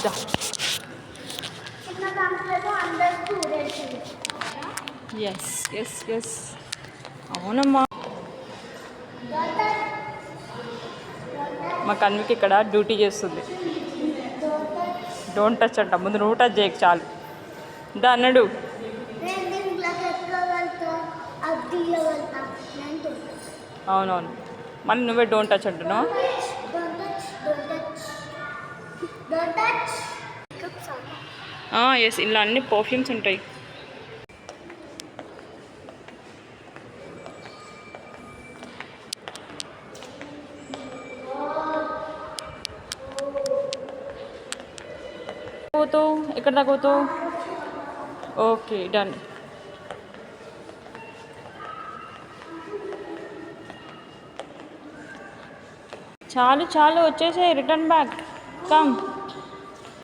దా. Yes yes yes అవునమ్మా. మా కన్వికి ఇక్కడ డ్యూటీ చేస్తుంది. డోంట్ టచ్ అంట, ముందు నువ్వు టచ్ చేయకు చాలు. దా అన్నాడు. అవునవును, మళ్ళీ నువ్వే డోంట్ టచ్ అంటున్నావు. ఎస్, ఇలా అన్ని పర్ఫ్యూమ్స్ ఉంటాయి. పోతావు ఎక్కడ దాకా పోతావు? Okay done. చాలు చాలు వచ్చేసే, రిటర్న్ బ్యాక్ కమ్.